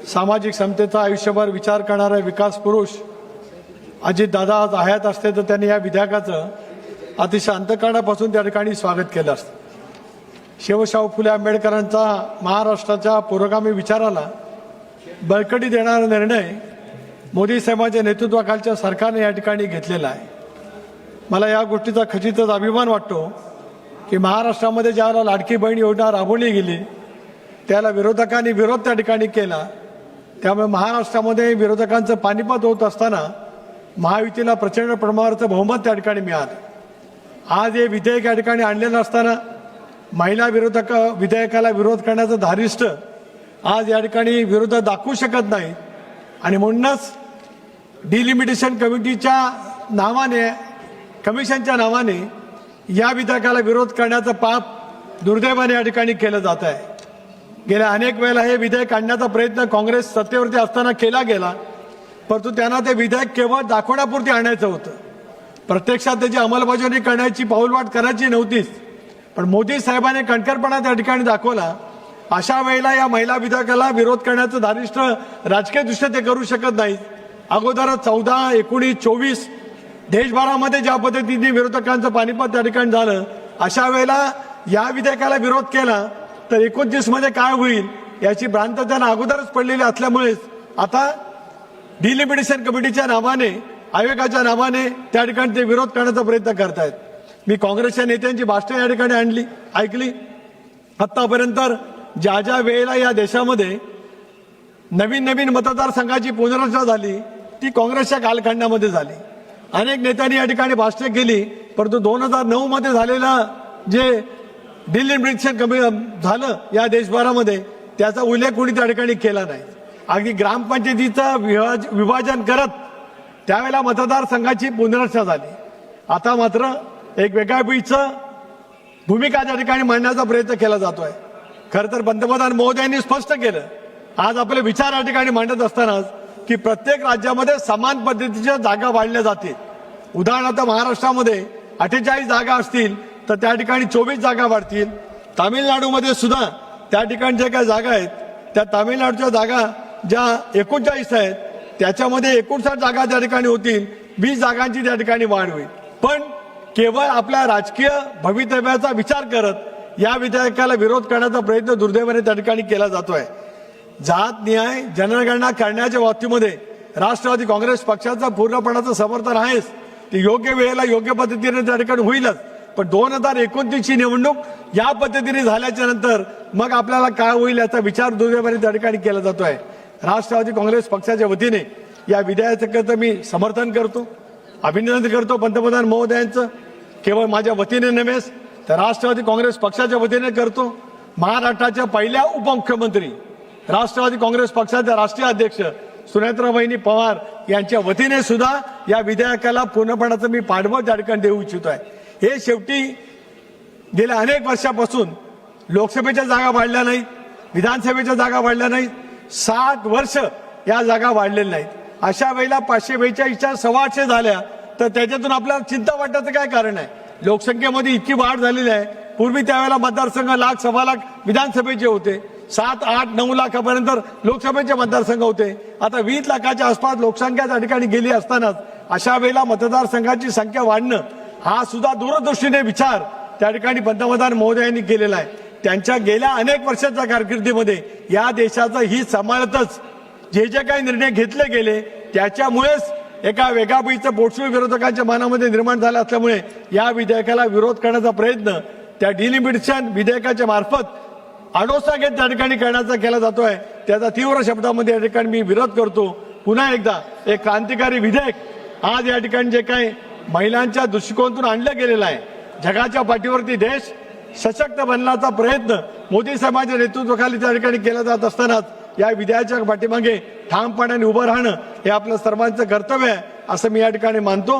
सामाजिक समतेचा आयुष्यभर विचार करणारा विकास पुरुष अजितदादा आज हयात असते तर त्यांनी या विधेयकाचं अतिशय अंतःकरणापासून त्या ठिकाणी स्वागत केलं असतं। शिवशाहू फुले आंबेडकरांचा महाराष्ट्राच्या पुरोगामी विचाराला बळकटी देणारा निर्णय मोदी साहेबांच्या नेतृत्वाखालच्या सरकारने या ठिकाणी घेतलेला आहे। मला या गोष्टीचा खचितच अभिमान वाटतो की महाराष्ट्रामध्ये ज्याला लाडकी बहीण योजना राबवली गेली त्याला विरोधकांनी विरोध त्या ठिकाणी केला, त्यामुळे महाराष्ट्रामध्ये विरोधकांचं पानिपत होत असताना महायुतीला प्रचंड प्रमाणाचं बहुमत त्या ठिकाणी मिळालं। आज हे विधेयक या ठिकाणी आणलेलं असताना महिला विधेयकाला विरोध करण्याचं धारिष्ट आज या ठिकाणी विरोधात दाखवू शकत नाही आणि म्हणूनच डिलिमिटेशन कमिटीच्या नावाने कमिशनच्या नावाने या विधेयकाला विरोध करण्याचं पाप दुर्दैवाने या ठिकाणी केलं जात आहे। गेल्या अनेक वेळेला हे विधेयक आणण्याचा प्रयत्न काँग्रेस सत्तेवरती असताना केला गेला, परंतु त्यांना ते विधेयक केवळ दाखवण्यापुरती आणायचं होतं, प्रत्यक्षात त्याची अंमलबजावणी करण्याची पाऊलवाट करायची नव्हतीच। पण मोदी साहेबांनी कणखरपणा त्या ठिकाणी दाखवला। अशा वेळेला या महिला विधेयकाला विरोध करण्याचं धारिष्ट राजकीयदृष्ट्या ते करू शकत नाहीत। अगोदरच 14, 19, 24 देशभरामध्ये ज्या पद्धतीने विरोधकांचं पानिपत त्या ठिकाणी झालं, अशा वेळेला या विधेयकाला विरोध केला तर 29 मध्ये काय होईल याची भ्रांत त्यांना अगोदरच पडलेली असल्यामुळे आता डिलिमिटेशन कमिटीच्या नावाने आयोगाच्या नावाने त्या ठिकाणी ते विरोध करण्याचा प्रयत्न करतायत। मी काँग्रेसच्या नेत्यांची भाषणे या ठिकाणी ऐकली। आतापर्यंत ज्या ज्या वेळेला या देशामध्ये नवीन मतदारसंघाची पुनर्रचना झाली ती काँग्रेसच्या कालखंडामध्ये झाली। अनेक नेत्यांनी या ठिकाणी भाषणे केली, परंतु 2009 मध्ये झालेलं जे डिलिमिटेशन कमी झालं या देशभरामध्ये त्याचा उल्लेख कोणी त्या ठिकाणी केला नाही। अगदी ग्रामपंचायतीचं विभाजन करत त्यावेळेला मतदारसंघाची पुनर्रचना झाली। आता मात्र एक वेगळ्या भूमिका त्या ठिकाणी मांडण्याचा प्रयत्न केला जातोय। खरं तर पंतप्रधान मोदयांनी स्पष्ट केलं आज आपले विचार या ठिकाणी मांडत असतानाच की प्रत्येक राज्यामध्ये समान पद्धतीच्या जागा वाढल्या जातील। उदाहरणार्थ महाराष्ट्रामध्ये 48 जागा असतील तर त्या ठिकाणी 24 जागा वाढतील। तामिळनाडूमध्ये सुद्धा त्या ठिकाणी ज्या काही जागा आहेत त्या तामिळनाडूच्या जागा ज्या 39 आहेत त्याच्यामध्ये 59 जागा त्या ठिकाणी होतील, 20 जागांची त्या ठिकाणी वाढ होईल। पण केवळ आपल्या राजकीय भवितव्याचा विचार करत या विधेयकाला विरोध करण्याचा प्रयत्न दुर्दैवाने त्या ठिकाणी केला जातोय। जात न्याय जनगणना करण्याच्या बाबतीमध्ये राष्ट्रवादी काँग्रेस पक्षाचं पूर्णपणाचं समर्थन आहेच, ते योग्य वेळेला योग्य पद्धतीने त्या ठिकाणी होईलच। पण 2029 ची निवडणूक या पद्धतीने झाल्याच्या नंतर मग आपल्याला काय होईल याचा विचार दुर्दैवाने त्या ठिकाणी केला जातोय। राष्ट्रवादी काँग्रेस पक्षाच्या वतीने या विधेयकाचं मी समर्थन करतो, अभिनंदन करतो पंतप्रधान महोदयांचं। केवळ माझ्या वतीने नव्हेच तर राष्ट्रवादी काँग्रेस पक्षाच्या वतीने करतो। महाराष्ट्राच्या पहिल्या उपमुख्यमंत्री राष्ट्रवादी काँग्रेस पक्षाचे राष्ट्रीय अध्यक्ष सुनेत्राबाई पवार यांच्या वतीने सुद्धा या विधेयकाला पूर्णपणाचं मी पाठबळ त्या ठिकाणी देऊ इच्छितोय। हे शेवटी गेल्या अनेक वर्षापासून लोकसभेच्या जागा वाढल्या नाहीत, विधानसभेच्या जागा वाढल्या नाहीत, 60 वर्ष या जागा वाढलेल्या नाहीत। अशा वेळेला 542च्या 850 झाल्या तर त्याच्यातून आपल्याला चिंता वाटण्याचं काय कारण आहे? लोकसंख्येमध्ये इतकी वाढ झालेली आहे। पूर्वी त्यावेळेला मतदारसंघ 1 लाख, 1.25 लाख विधानसभेचे होते, 7, 8, 9 लाखापर्यंत लोकसभेचे मतदारसंघ होते। आता 20 लाखाच्या आसपास लोकसंख्या त्या ठिकाणी गेली असतानाच अशा वेळेला मतदारसंघाची संख्या वाढणं हा सुद्धा दूरदृष्टीने विचार त्या ठिकाणी पंतप्रधान मोदयांनी केलेला आहे। त्यांच्या गेल्या अनेक वर्षाच्या कारकिर्दीमध्ये या देशाचं हित सांभाळतच जे काही निर्णय घेतले गेले त्याच्यामुळेच एका वेगापैकीचं पोटसू विरोधकांच्या मनामध्ये निर्माण झाला असल्यामुळे या विधेयकाला विरोध करण्याचा प्रयत्न त्या डिलिमिटेशन विधेयकाच्या मार्फत आडोसा घेत त्या ठिकाणी करण्याचा केला जातोय। त्याचा तीव्र शब्दामध्ये या ठिकाणी मी विरोध करतो। पुन्हा एकदा एक क्रांतिकारी विधेयक आज या ठिकाणी जे काही महिलांच्या दृष्टिकोनातून आणलं गेलेलं आहे, जगाच्या पाठीवरती देश सशक्त बनण्याचा प्रयत्न मोदी साहेबांच्या नेतृत्वाखाली त्या ठिकाणी केला जात असतानाच या विधेयकाच्या पाठीमागे ठामपणाने उभं राहणं हे आपलं सर्वांचं कर्तव्य आहे असं मी या ठिकाणी मानतो।